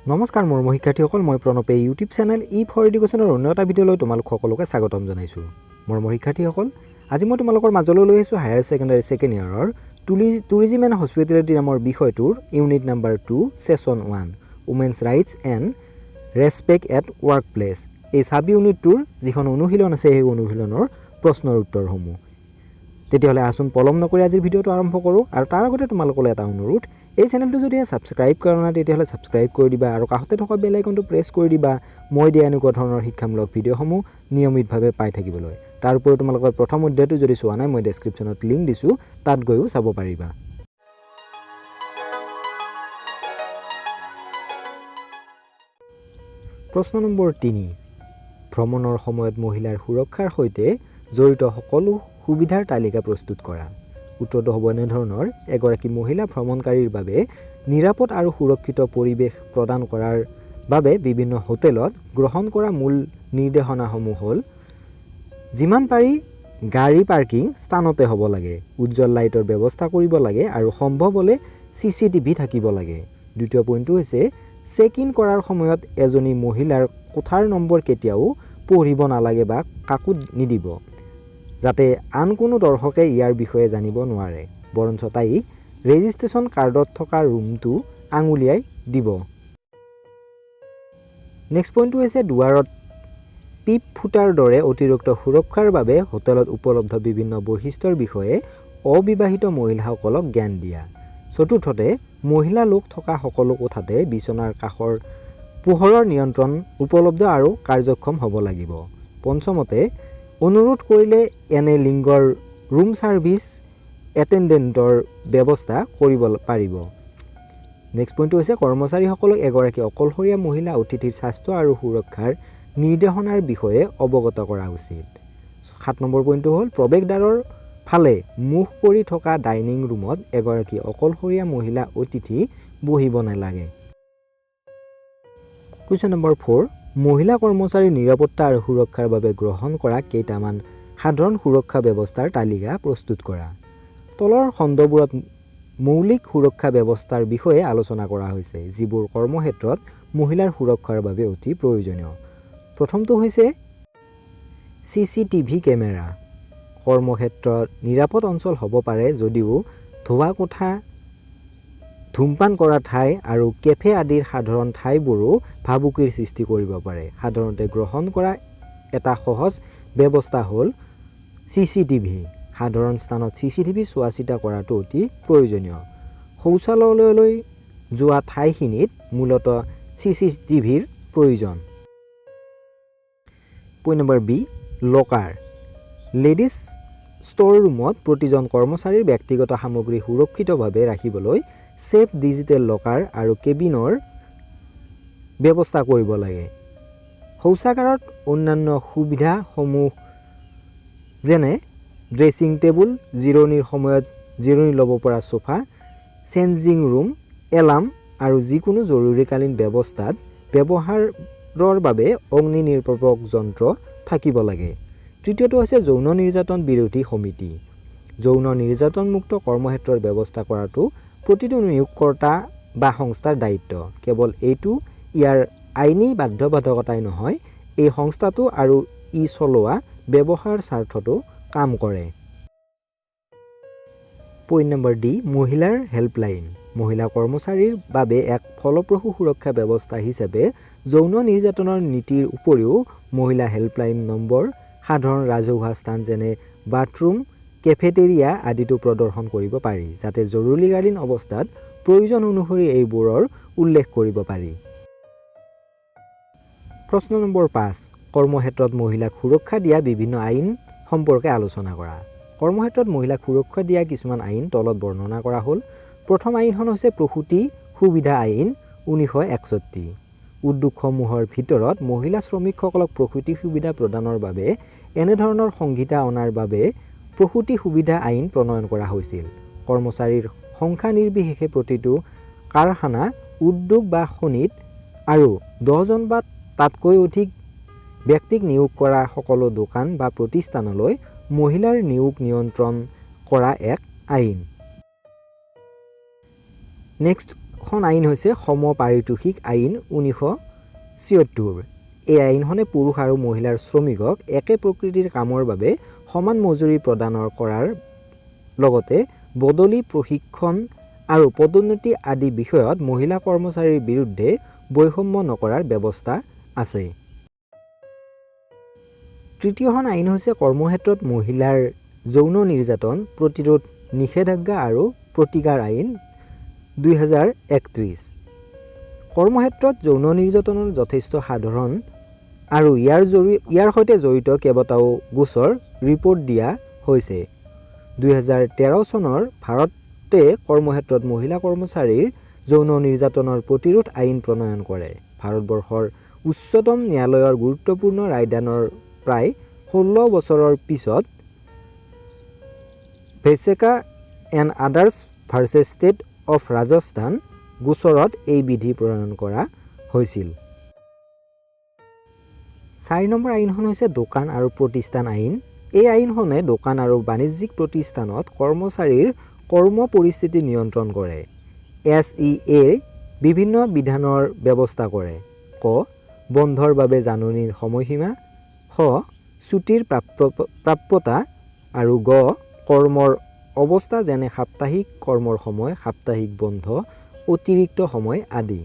নমস্কাৰ মোৰ শিক্ষাৰ্থীসকল, মই প্ৰণৱে ইউটিউব চেনেল ফৰ এডুকেশ্যনৰ অন্য এটা ভিডিঅ'লৈ তোমালোক সকলোকে স্বাগতম জনাইছোঁ। মোৰ শিক্ষাৰ্থীসকল, আজি মই তোমালোকৰ মাজলৈ লৈ আহিছোঁ হায়াৰ ছেকেণ্ডাৰী ছেকেণ্ড ইয়াৰৰ টুৰিজিম এণ্ড হস্পিটেলিটি নামৰ বিষয়টোৰ unit number 2 session 1 women's rights and respect at workplace. এই সাব ইউনিটটোৰ যিখন অনুশীলন আছে সেই অনুশীলনৰ প্ৰশ্নৰ উত্তৰসমূহ। তেতিয়াহ'লে আসুন পলম নকৰি আজিৰ ভিডিঅ'টো আৰম্ভ কৰোঁ। আৰু তাৰ আগতে তোমালোকলৈ এটা অনুৰোধ, এই চেনেলটো যদি ছাবস্ক্ৰাইব কৰা নাই তেতিয়াহ'লে ছাবস্ক্ৰাইব কৰি দিবা আৰু কাষতে থকা বেল আইকনটো প্ৰেছ কৰি দিবা মই দিয়া এনেকুৱা ধৰণৰ শিক্ষামূলক ভিডিঅ'সমূহ নিয়মিতভাৱে পাই থাকিবলৈ। তাৰ উপৰিও তোমালোকৰ প্ৰথম অধ্যায়টো যদি চোৱা নাই মই ডেছক্ৰিপশ্যনত লিংক দিছোঁ, তাত গৈও চাব পাৰিবা। প্ৰশ্ন নম্বৰ 3, ভ্ৰমণৰ সময়ত মহিলাৰ সুৰক্ষাৰ সৈতে জড়িত সকলো সুবিধাৰ তালিকা প্ৰস্তুত কৰা। উত্তৰটো হ'ব এনেধৰণৰ: এগৰাকী মহিলা ভ্ৰমণকাৰীৰ বাবে নিৰাপদ আৰু সুৰক্ষিত পৰিৱেশ প্ৰদান কৰাৰ বাবে বিভিন্ন হোটেলত গ্ৰহণ কৰা মূল নিৰ্দেশনাসমূহ হ'ল: যিমান পাৰি গাড়ী পাৰ্কিং স্থানতে হ'ব লাগে, উজ্জ্বল লাইটৰ ব্যৱস্থা কৰিব লাগে আৰু সম্ভৱ হ'লে CCTV থাকিব লাগে। দ্বিতীয় পইণ্টটো হৈছে চেক ইন কৰাৰ সময়ত এজনী মহিলাৰ কোঠাৰ নম্বৰ কেতিয়াও পঢ়িব নালাগে বা কাকো নিদিব, যাতে আন কোনো দৰ্শকে ইয়াৰ বিষয়ে জানিব নোৱাৰে, বৰঞ্চ তাইক ৰেজিষ্ট্ৰেশ্যন কাৰ্ডত থকা ৰুমটো আঙুলিয়াই দিব। নেক্সট পইণ্টটো হৈছে দুৱাৰত পিপ ফুটাৰ দৰে অতিৰিক্ত সুৰক্ষাৰ বাবে হোটেলত উপলব্ধ বিভিন্ন বৈশিষ্ট্যৰ বিষয়ে অবিবাহিত মহিলাসকলক জ্ঞান দিয়া। চতুৰ্থতে মহিলা লোক থকা সকলো কোঠাতে বিচনাৰ কাষৰ পোহৰৰ নিয়ন্ত্ৰণ উপলব্ধ আৰু কাৰ্যক্ষম হ'ব লাগিব। পঞ্চমতে অনুৰোধ কৰিলে এনে লিংগৰ ৰুম ছাৰ্ভিচ এটেণ্ডেণ্টৰ ব্যৱস্থা কৰিব পাৰিব। নেক্সট পইণ্টটো হৈছে কৰ্মচাৰীসকলক এগৰাকী অকলশৰীয়া মহিলা অতিথিৰ স্বাস্থ্য আৰু সুৰক্ষাৰ নিৰ্দেশনাৰ বিষয়ে অৱগত কৰা উচিত। 7 নম্বৰ পইণ্টটো হ'ল প্ৰৱেশদ্বাৰৰ ফালে মুখ কৰি থকা ডাইনিং ৰুমত এগৰাকী অকলশৰীয়া মহিলা অতিথি বহিব নালাগে। কুৱেশ্যন নম্বৰ 4, মহিলা কৰ্মচাৰীৰ নিৰাপত্তা আৰু সুৰক্ষাৰ বাবে গ্ৰহণ কৰা কেইটামান সাধাৰণ সুৰক্ষা ব্যৱস্থাৰ তালিকা প্ৰস্তুত কৰা। তলৰ খণ্ডবোৰত মৌলিক সুৰক্ষা ব্যৱস্থাৰ বিষয়ে আলোচনা কৰা হৈছে, যিবোৰ কৰ্মক্ষেত্ৰত মহিলাৰ সুৰক্ষাৰ বাবে অতি প্ৰয়োজনীয়। প্ৰথমটো হৈছে CCTV কেমেৰা। কৰ্মক্ষেত্ৰত নিৰাপদ অঞ্চল হ'ব পাৰে যদিও ধোৱা কোঠা, ধূমপান কৰা ঠাই আৰু কেফে আদিৰ সাধাৰণ ঠাইবোৰো ভাবুকিৰ সৃষ্টি কৰিব পাৰে। সাধাৰণতে গ্ৰহণ কৰা এটা সহজ ব্যৱস্থা হ'ল CCTV। সাধাৰণ স্থানত CCTV চোৱা চিতা কৰাটো অতি প্ৰয়োজনীয়। শৌচালয়লৈ যোৱা ঠাইখিনিত মূলতঃ CCTVৰ প্ৰয়োজন। Point number B, locker. Ladies store ৰুমত প্ৰতিজন কৰ্মচাৰীৰ ব্যক্তিগত সামগ্ৰী সুৰক্ষিতভাৱে ৰাখিবলৈ ছেফ ডিজিটেল লকাৰ আৰু কেবিনৰ ব্যৱস্থা কৰিব লাগে। শৌচাগাৰত অন্যান্য সুবিধাসমূহ যেনে ড্ৰেছিং টেবুল, জিৰণিৰ সময়ত জিৰণি ল'ব পৰা সোফা, চেঞ্জিং ৰুম, এলাৰ্ম আৰু যিকোনো জৰুৰীকালীন ব্যৱস্থাত ব্যৱহাৰৰ বাবে অগ্নি নিৰ্বাপক যন্ত্ৰ থাকিব লাগে। তৃতীয়টো হৈছে যৌন নিৰ্যাতন বিৰোধী সমিতি। যৌন নিৰ্যাতনমুক্ত কৰ্মক্ষেত্ৰৰ ব্যৱস্থা কৰাটো প্ৰতিটো নিয়োগকৰ্তা বা সংস্থাৰ দায়িত্ব। কেৱল এইটো ইয়াৰ আইনী বাধ্যবাধকতাই নহয়, এই সংস্থাটো আৰু ই চলোৱা ব্যৱহাৰ স্বাৰ্থতো কাম কৰে। পইণ্ট নম্বৰ D, মহিলাৰ হেল্পলাইন। মহিলা কৰ্মচাৰীৰ বাবে এক ফলপ্ৰসূ সুৰক্ষা ব্যৱস্থা হিচাপে যৌন নিৰ্যাতনৰ নীতিৰ উপৰিও মহিলা হেল্পলাইন নম্বৰ সাধাৰণ ৰাজহুৱা স্থান যেনে বাথৰুম, কেফেটেৰিয়া আদিতো প্ৰদৰ্শন কৰিব পাৰি, যাতে জৰুৰীকালীন অৱস্থাত প্ৰয়োজন অনুসৰি এইবোৰৰ উল্লেখ কৰিব পাৰি। প্ৰশ্ন নম্বৰ 5, কৰ্মক্ষেত্ৰত মহিলাক সুৰক্ষা দিয়া বিভিন্ন আইন সম্পৰ্কে আলোচনা কৰা। কৰ্মক্ষেত্ৰত মহিলাক সুৰক্ষা দিয়া কিছুমান আইন তলত বৰ্ণনা কৰা হ'ল। প্ৰথম আইনখন হৈছে প্ৰসূতি সুবিধা আইন 1961। উদ্যোগসমূহৰ ভিতৰত মহিলা শ্ৰমিকসকলক প্ৰসূতি সুবিধা প্ৰদানৰ বাবে এনেধৰণৰ সংহিতা অনাৰ বাবে প্ৰসূতি সুবিধা আইন প্ৰণয়ন কৰা হৈছিল। কৰ্মচাৰীৰ সংখ্যা নিৰ্বিশেষে প্ৰতিটো কাৰখানা, উদ্যোগ বা খনিত আৰু 10 জন বা তাতকৈ অধিক ব্যক্তিক নিয়োগ কৰা সকলো দোকান বা প্ৰতিষ্ঠানলৈ মহিলাৰ নিয়োগ নিয়ন্ত্ৰণ কৰা এক আইন। নেক্সট এখন আইন হৈছে সম পাৰিতোষিক আইন 1976। এই আইনখনে পুৰুষ আৰু মহিলাৰ শ্ৰমিকক একে প্ৰকৃতিৰ কামৰ বাবে সমান মজুৰি প্ৰদান কৰাৰ লগতে বদলি প্ৰশিক্ষণ আৰু পদোন্নতি আদি বিষয়ত মহিলা কৰ্মচাৰীৰ বিৰুদ্ধে বৈষম্য নকৰাৰ ব্যৱস্থা আছে। তৃতীয়খন আইন হৈছে কৰ্মক্ষেত্ৰত মহিলাৰ যৌন নিৰ্যাতন প্ৰতিৰোধ নিষেধাজ্ঞা আৰু প্ৰতিকাৰ আইন 2031। কৰ্মক্ষেত্ৰত যৌন নিৰ্যাতনৰ যথেষ্ট সাধাৰণ আৰু ইয়াৰ সৈতে জড়িত কেইবাটাও গোচৰ ৰিপৰ্ট দিয়া হৈছে। 2013 চনৰ ভাৰতে কৰ্মক্ষেত্ৰত মহিলা কৰ্মচাৰীৰ যৌন নিৰ্যাতনৰ প্ৰতিৰোধ আইন প্ৰণয়ন কৰে। ভাৰতবৰ্ষৰ উচ্চতম ন্যায়ালয়ৰ গুৰুত্বপূৰ্ণ ৰায়দানৰ প্ৰায় 16 বছৰৰ পিছত Vishaka and others versus state of Rajasthan গোচৰত এই বিধি প্ৰণয়ন কৰা হৈছিল। 4 নম্বৰ আইনখন হৈছে দোকান আৰু প্ৰতিষ্ঠান আইন। এই আইনখনে দোকান আৰু বাণিজ্যিক প্ৰতিষ্ঠানত কৰ্মচাৰীৰ কৰ্ম পৰিস্থিতি নিয়ন্ত্ৰণ কৰে। SEA বিভিন্ন বিধানৰ ব্যৱস্থা কৰে। ক বন্ধৰ বাবে জাননীৰ সময়সীমা, খ ছুটিৰ প্ৰাপ্যতা আৰু গ কৰ্মৰ অৱস্থা যেনে সাপ্তাহিক কৰ্মৰ সময়, সাপ্তাহিক বন্ধ, অতিৰিক্ত সময় আদি।